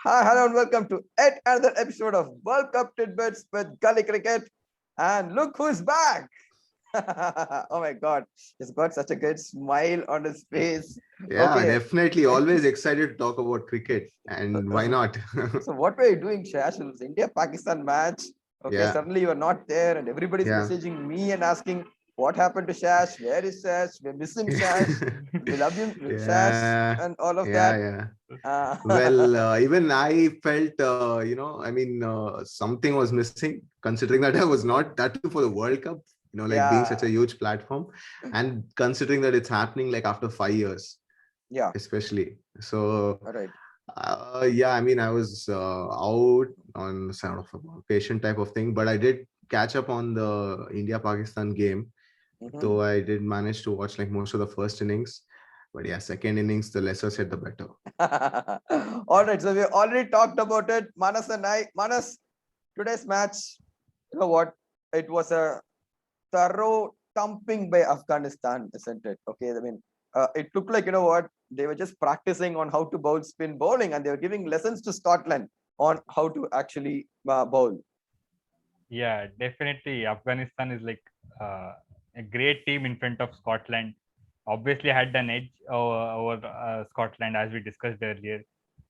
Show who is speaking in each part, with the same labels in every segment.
Speaker 1: Hi, hello, and welcome to yet another episode of World Cup Titbits with Gully Cricket. And look who's back! Oh my God, he's got such a good smile on his face.
Speaker 2: Yeah,
Speaker 1: Okay,
Speaker 2: definitely. Always excited to talk about cricket, and why
Speaker 1: so,
Speaker 2: not?
Speaker 1: so what were you doing, Shash? It was India-Pakistan match. Okay,
Speaker 2: Yeah,
Speaker 1: suddenly you are not there, and everybody's
Speaker 2: yeah.
Speaker 1: messaging me and asking, what happened to Shash? Where is Shash? We miss him, Shash. We love you, Shash,
Speaker 2: Yeah,
Speaker 1: and all of
Speaker 2: yeah,
Speaker 1: that.
Speaker 2: yeah. Well,
Speaker 1: Uh,
Speaker 2: even I felt, something was missing, considering that I was not that too for the World Cup, like being such
Speaker 1: yeah,
Speaker 2: a huge platform, and considering that it's happening like after 5 years,
Speaker 1: yeah,
Speaker 2: especially. So,
Speaker 1: all right.
Speaker 2: yeah, I mean, I was out on sort of a patient type of thing, but I did catch up on the India-Pakistan game,
Speaker 1: Mhm.
Speaker 2: though I did manage to watch like most of the first innings. But yeah, second innings, the lesser said, the better.
Speaker 1: All right, so we already talked about it. Manas and I, Manas, today's match, you know what? It was a thorough thumping by Afghanistan, isn't it? Okay, I mean, it looked like, you know what? They were just practicing on how to bowl spin bowling, and they were giving lessons to Scotland on how to actually bowl.
Speaker 3: Yeah, definitely. Afghanistan is like uh, a great team in front of Scotland. Obviously, had an edge over Scotland as we discussed earlier,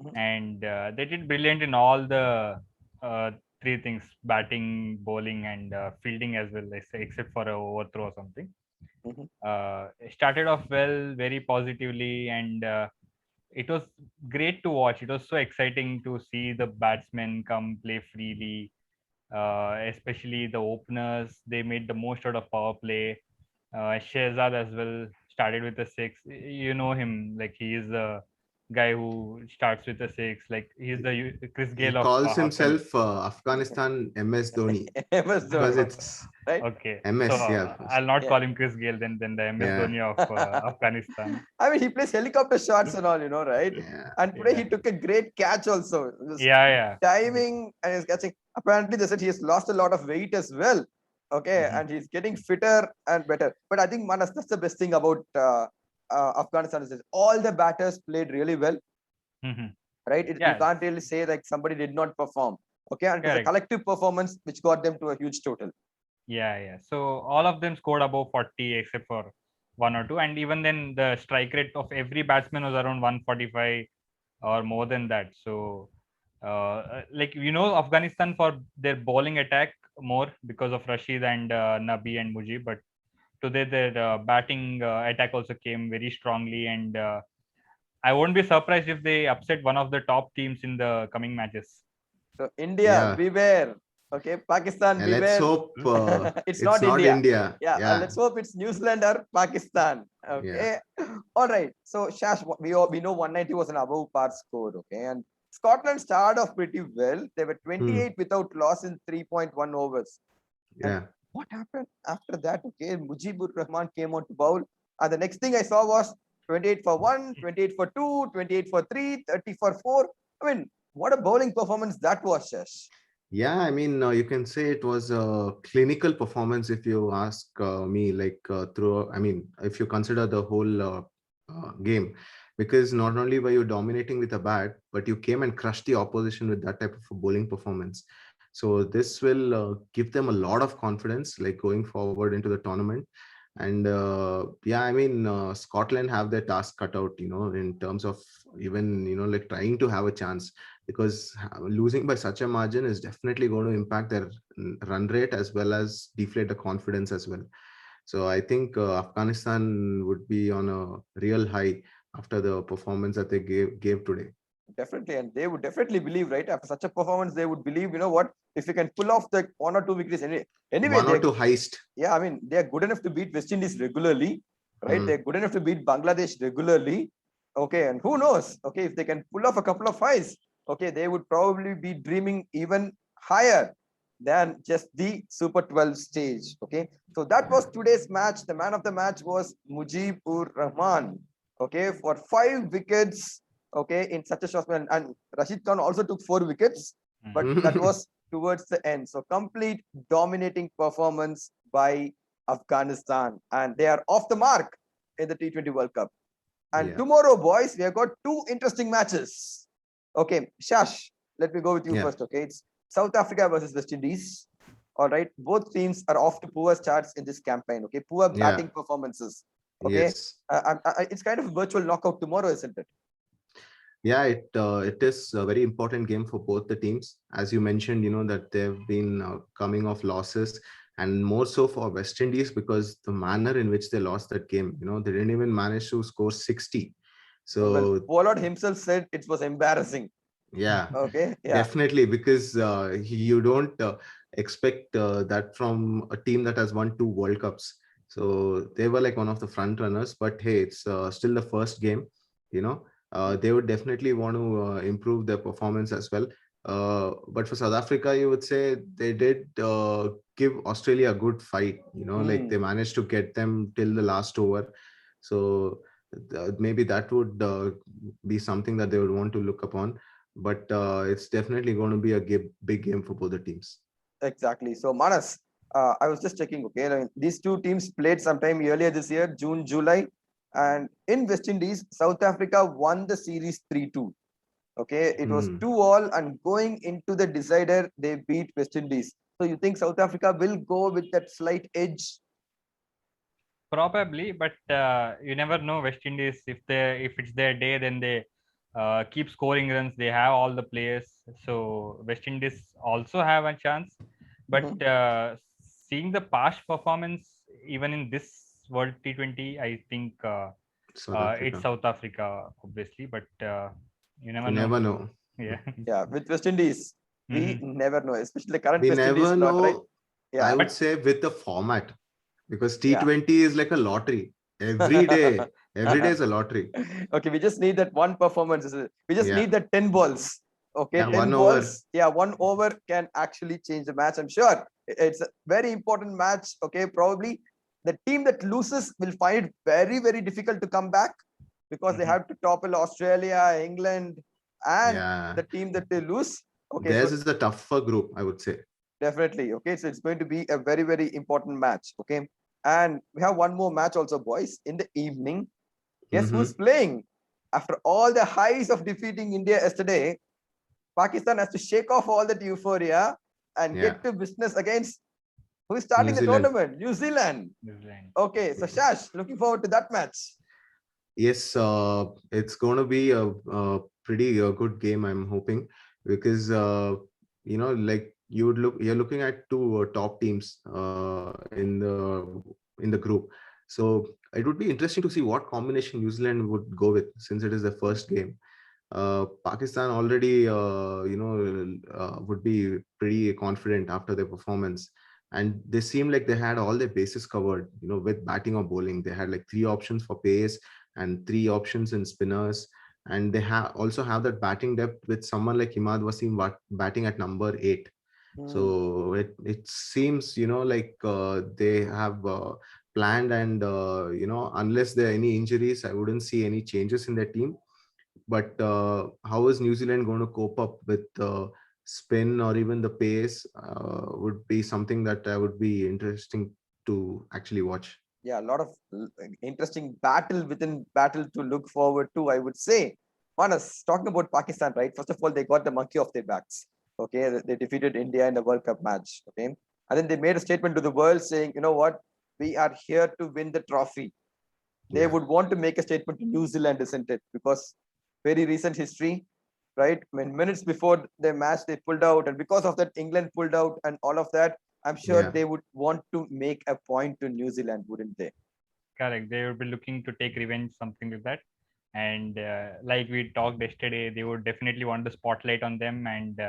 Speaker 1: Mhm,
Speaker 3: and they did brilliant in all the uh, three things: batting, bowling, and fielding as well, except for a overthrow or something.
Speaker 1: mhm.
Speaker 3: Started off well, very positively, and it was great to watch. It was so exciting to see the batsmen come play freely, especially the openers. They made the most out of power play. Shehzad as well started with a six. You know him, like he is the guy who starts with a six. Like he's the Chris
Speaker 2: He
Speaker 3: Gale of
Speaker 2: calls
Speaker 3: Afghanistan.
Speaker 2: himself Afghanistan MS Dhoni
Speaker 1: MS
Speaker 2: because
Speaker 1: Dhoni,
Speaker 2: it's
Speaker 1: right?
Speaker 3: Okay, so
Speaker 2: MS. Yeah,
Speaker 3: I'll not
Speaker 1: Yeah.
Speaker 3: call him Chris Gale. Then the MS
Speaker 2: yeah,
Speaker 3: Dhoni of Afghanistan.
Speaker 1: I mean, he plays helicopter shots and all, right?
Speaker 2: yeah.
Speaker 1: And today he
Speaker 3: Yeah,
Speaker 1: took a great catch also. It was
Speaker 3: yeah, yeah.
Speaker 1: diving and he's catching. Apparently, they said he has lost a lot of weight as well. Okay,
Speaker 3: Mhm.
Speaker 1: and he's getting fitter and better. But I think Manas, that's the best thing about Afghanistan is that all the batters played really well,
Speaker 3: Mhm.
Speaker 1: right? You
Speaker 3: Yeah,
Speaker 1: can't really say like somebody did not perform. Okay, and it was a
Speaker 3: correct.
Speaker 1: collective performance which got them to a huge total.
Speaker 3: Yeah, yeah. So all of them scored above 40 except for one or two. And even then, the strike rate of every batsman was around 145 or more than that. So, like, Afghanistan for their bowling attack more because of Rashid and Nabi and Mujeeb. But today, their batting attack also came very strongly. And I won't be surprised if they upset one of the top teams in the coming matches.
Speaker 1: So India,
Speaker 2: Yeah.
Speaker 1: beware. Okay, Pakistan,
Speaker 2: And let's
Speaker 1: beware.
Speaker 2: hope
Speaker 1: It's
Speaker 2: it's
Speaker 1: not
Speaker 2: not
Speaker 1: India.
Speaker 2: India.
Speaker 1: Yeah,
Speaker 2: Yeah,
Speaker 1: let's hope it's New Zealand or Pakistan.
Speaker 2: yeah.
Speaker 1: Okay, all right. So Shash, we know 190 was an above par score. Okay, and Scotland started off pretty well. They were
Speaker 2: Hmm.
Speaker 1: 28 without loss in 3.1 overs. And
Speaker 2: Yeah.
Speaker 1: what happened after that? Okay, Mujibur Rahman came on to bowl, and the next thing I saw was 28 for 1, 28 for 2, 28 for 3, 30 for 4. I mean, what a bowling performance that was, Shash.
Speaker 2: Yeah, I mean, you can say it was a clinical performance if you ask me, like I mean, if you consider the whole game, because not only were you dominating with a bat, but you came and crushed the opposition with that type of a bowling performance. So this will give them a lot of confidence, like going forward into the tournament. And yeah, I mean, Scotland have their task cut out, in terms of even, like trying to have a chance, because losing by such a margin is definitely going to impact their run rate as well as deflate the confidence as well. So I think Afghanistan would be on a real high after the performance that they gave today.
Speaker 1: Definitely, and they would definitely believe, right? After such a performance, they would believe, what, if you can pull off the 1 or 2 victories anyway,
Speaker 2: One or two heist.
Speaker 1: yeah, I mean, they're good enough to beat West Indies regularly, right?
Speaker 2: Hmm.
Speaker 1: They're good enough to beat Bangladesh regularly. Okay, and who knows? Okay, if they can pull off a couple of fights, okay, they would probably be dreaming even higher than just the Super 12 stage. Okay, so that was today's match. The man of the match was Mujibur Rahman. Okay, for 5 wickets. Okay, in such a short span, and Rashid Khan also took 4 wickets, but
Speaker 3: Mhm.
Speaker 1: that was towards the end. So complete dominating performance by Afghanistan, and they are off the mark in the T20 World Cup. And
Speaker 2: Yeah.
Speaker 1: tomorrow, boys, we have got two interesting matches. Okay, Shash, let me go with you
Speaker 2: Yeah.
Speaker 1: first. Okay, it's South Africa versus West Indies. All right, both teams are off to poor starts in this campaign. Okay, poor
Speaker 2: Yeah.
Speaker 1: batting performances. Okay,
Speaker 2: Yes.
Speaker 1: it's kind of a virtual knockout tomorrow, isn't it?
Speaker 2: Yeah, it is a very important game for both the teams. As you mentioned, that they've been coming off losses, and more so for West Indies because the manner in which they lost that game, they didn't even manage to score 60.
Speaker 1: Well,
Speaker 2: So
Speaker 1: Pollard himself said it was embarrassing.
Speaker 2: yeah,
Speaker 1: Okay, yeah.
Speaker 2: definitely, because you don't expect that from a team that has won 2 World Cups. So they were like one of the front runners, but hey, it's still the first game. They would definitely want to improve their performance as well. But for South Africa, you would say they did give Australia a good fight. Like they managed to get them till the last over. So maybe that would be something that they would want to look upon, but it's definitely going to be a big game for both the teams.
Speaker 1: Exactly. So, Manas, I was just checking. Okay, like, these two teams played sometime earlier this year, June, July, and in West Indies, South Africa won the series 3-2. Okay, it was 2-all, and going into the decider, they beat West Indies. So, you think South Africa will go with that slight edge?
Speaker 3: Probably, but you never know. West Indies, if it's their day, then they keep scoring runs. They have all the players, so West Indies also have a chance. But seeing the past performance, even in this World T20, I think
Speaker 2: South
Speaker 3: it's
Speaker 2: Africa.
Speaker 3: South Africa, obviously. But you never
Speaker 2: You
Speaker 3: know.
Speaker 2: never know.
Speaker 3: Yeah.
Speaker 1: Yeah, with West Indies, we
Speaker 3: Mhm.
Speaker 1: never know, especially the current
Speaker 2: We
Speaker 1: West Indies
Speaker 2: never
Speaker 1: squad, right?
Speaker 2: know. I
Speaker 1: Yeah,
Speaker 2: would
Speaker 3: But
Speaker 2: say with the format, because
Speaker 1: yeah.
Speaker 2: T20 is like a lottery. Every day is a lottery.
Speaker 1: Okay, we just need that one performance. We just
Speaker 2: Yeah.
Speaker 1: need that 10 balls. Okay,
Speaker 2: Yeah.
Speaker 1: 10
Speaker 2: One over.
Speaker 1: balls. Yeah, 1 over can actually change the match. I'm sure it's a very important match. Okay, probably the team that loses will find it very, very difficult to come back because they
Speaker 3: Mhm.
Speaker 1: have to topple Australia, England, and
Speaker 2: Yeah.
Speaker 1: the team that they lose. Okay, so
Speaker 2: Theirs is the tougher group, I would say.
Speaker 1: definitely. Okay, so it's going to be a very, very important match. Okay, and we have one more match also, boys, in the evening. Guess who's
Speaker 2: Hmm.
Speaker 1: playing? After all the highs of defeating India yesterday, Pakistan has to shake off all that euphoria and
Speaker 2: Yeah.
Speaker 1: get to business against who's
Speaker 2: New
Speaker 1: starting the
Speaker 2: Zealand.
Speaker 1: tournament? New Zealand.
Speaker 3: New Zealand.
Speaker 1: Okay, so Shash, looking forward to that match.
Speaker 2: Yes, it's going to be a pretty good game, I'm hoping, because like you're looking at two top teams in the group. So it would be interesting to see what combination New Zealand would go with, since it is the first game. Pakistan already, would be pretty confident after their performance, and they seem like they had all their bases covered. With batting or bowling, they had like three options for pace and three options in spinners, and they also have that batting depth with someone like Imad Wasim batting at number 8. So it seems like they have planned, and unless there are any injuries, I wouldn't see any changes in their team. But how is New Zealand going to cope up with spin or even the pace would be something that I would be interesting to actually watch.
Speaker 1: Yeah, a lot of interesting battle within battle to look forward to, I would say. Manas, talking about Pakistan, right? First of all, they got the monkey off their backs. Okay, they defeated India in the World Cup match. Okay, and then they made a statement to the world saying, you know what, we are here to win the trophy. They
Speaker 2: Yeah.
Speaker 1: would want to make a statement to New Zealand, isn't it? Because very recent history, right? When minutes before the match they pulled out, and because of that, England pulled out, and all of that. I'm sure
Speaker 2: Yeah.
Speaker 1: they would want to make a point to New Zealand, wouldn't they?
Speaker 3: Correct. They would be looking to take revenge, something like that. And like we talked yesterday, they would definitely want the spotlight on them. And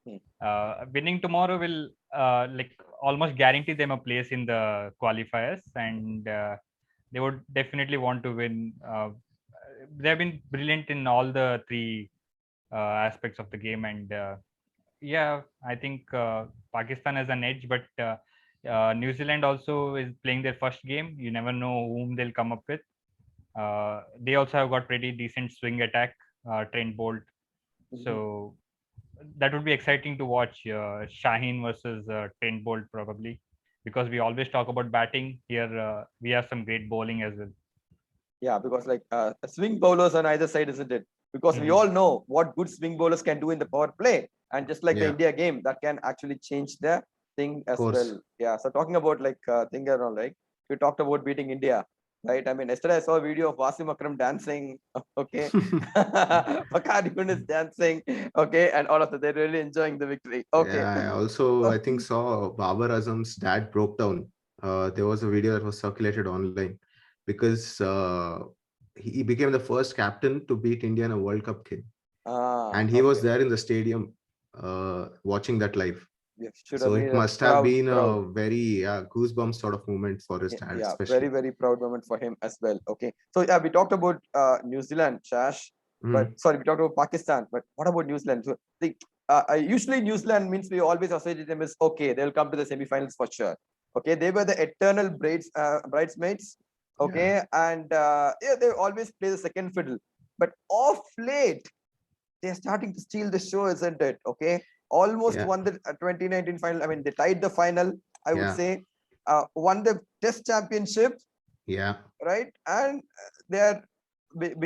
Speaker 1: Hmm.
Speaker 3: winning tomorrow will like almost guarantee them a place in the qualifiers. And they would definitely want to win. They have been brilliant in all the three aspects of the game. And yeah, I think Pakistan has an edge, but New Zealand also is playing their first game. You never know whom they'll come up with. They also have got pretty decent swing attack, Trent Bolt.
Speaker 1: Mhm.
Speaker 3: So that would be exciting to watch Shaheen versus Trent Bolt probably, because we always talk about batting. Here we have some great bowling as well.
Speaker 1: Yeah, because like swing bowlers on either side, isn't it? because we all know what good swing bowlers can do in the power play, and just like the
Speaker 2: Yeah.
Speaker 1: India game, that can actually change the thing as
Speaker 2: course.
Speaker 1: well. Yeah. So talking about like thing around, like we talked about beating India, right? I mean, yesterday I saw a video of Wasim Akram dancing. Okay. Fakar Yunus dancing. Okay, and all of that, they're really enjoying the victory. Okay.
Speaker 2: Yeah, I also I think saw Babar Azam's dad broke down. There was a video that was circulated online because he became the first captain to beat India in a World Cup game, and he was
Speaker 1: Okay.
Speaker 2: there in the stadium watching that live.
Speaker 1: Yeah, should have
Speaker 2: So it
Speaker 1: been a
Speaker 2: must have been
Speaker 1: proud.
Speaker 2: a very goosebumps sort of moment for his dad,
Speaker 1: Yeah,
Speaker 2: especially.
Speaker 1: very proud moment for him as well. Okay, so yeah, we talked about New Zealand, Shash, but
Speaker 2: Mm.
Speaker 1: sorry, we talked about Pakistan, but what about New Zealand? So the usually New Zealand means we always associate them as okay, they'll come to the semi-finals for sure. Okay, they were the eternal bridesmaids. Okay,
Speaker 2: Yeah.
Speaker 1: and yeah, they always play the second fiddle, but off late they're starting to steal the show, isn't it? Okay, almost
Speaker 2: Yeah.
Speaker 1: won the 2019 final. I mean, they tied the final, I would
Speaker 2: Yeah.
Speaker 1: say. Won the Test Championship,
Speaker 2: Yeah.
Speaker 1: right? And they are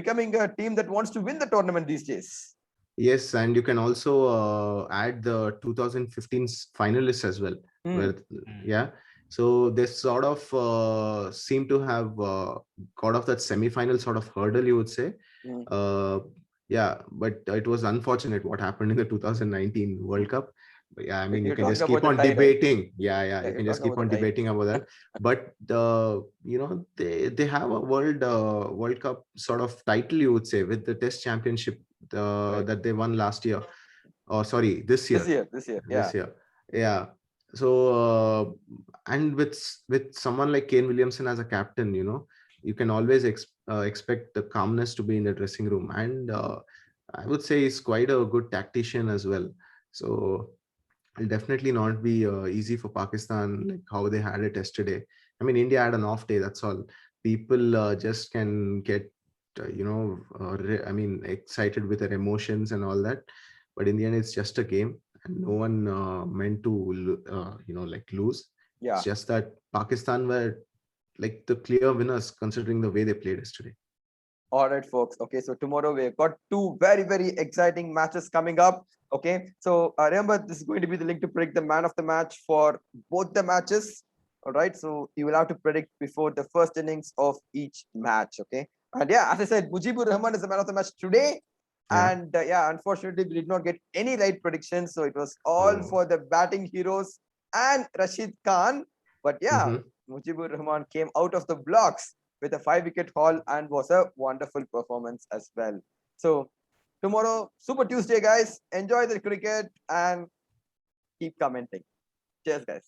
Speaker 1: becoming a team that wants to win the tournament these days.
Speaker 2: Yes, and you can also add the 2015 finalists as well. Where, yeah, so they sort of seem to have got off that semi-final sort of hurdle, you would say.
Speaker 1: Mm.
Speaker 2: Yeah, but it was unfortunate what happened in the 2019 World Cup. But yeah, I mean, you
Speaker 1: You're
Speaker 2: can
Speaker 1: talking
Speaker 2: just keep
Speaker 1: about the
Speaker 2: on
Speaker 1: tie, right?
Speaker 2: debating. Yeah,
Speaker 1: Yeah,
Speaker 2: you
Speaker 1: you're
Speaker 2: can just
Speaker 1: talking
Speaker 2: keep
Speaker 1: about
Speaker 2: on
Speaker 1: the tie.
Speaker 2: debating about that. But they have a World Cup sort of title, you would say, with the Test Championship
Speaker 1: Right.
Speaker 2: that they won last year. Oh, sorry, this year.
Speaker 1: This year, yeah.
Speaker 2: This year. Yeah. So and with someone like Kane Williamson as a captain, you can always expect the calmness to be in the dressing room, and I would say he's quite a good tactician as well. So it'll definitely not be easy for Pakistan, like how they had it yesterday. I mean, India had an off day. That's all. People just can get, I mean, excited with their emotions and all that. But in the end, it's just a game, and no one meant to, like lose.
Speaker 1: Yeah.
Speaker 2: It's just that Pakistan were like the clear winners considering the way they played yesterday.
Speaker 1: All right, folks. Okay, so tomorrow we've got two very exciting matches coming up. Okay, so remember, this is going to be the link to predict the man of the match for both the matches. All right, so you will have to predict before the first innings of each match. Okay, and yeah, as I said, Mujeeb Rahman is the man of the match today.
Speaker 2: Yeah.
Speaker 1: And yeah, unfortunately, we did not get any right predictions. So it was all
Speaker 2: Oh.
Speaker 1: for the batting heroes and Rashid Khan. But yeah,
Speaker 2: Mm-hmm.
Speaker 1: Mujibur Rahman came out of the blocks with a 5-wicket haul and was a wonderful performance as well. So tomorrow, Super Tuesday, guys. Enjoy the cricket and keep commenting. Cheers, guys.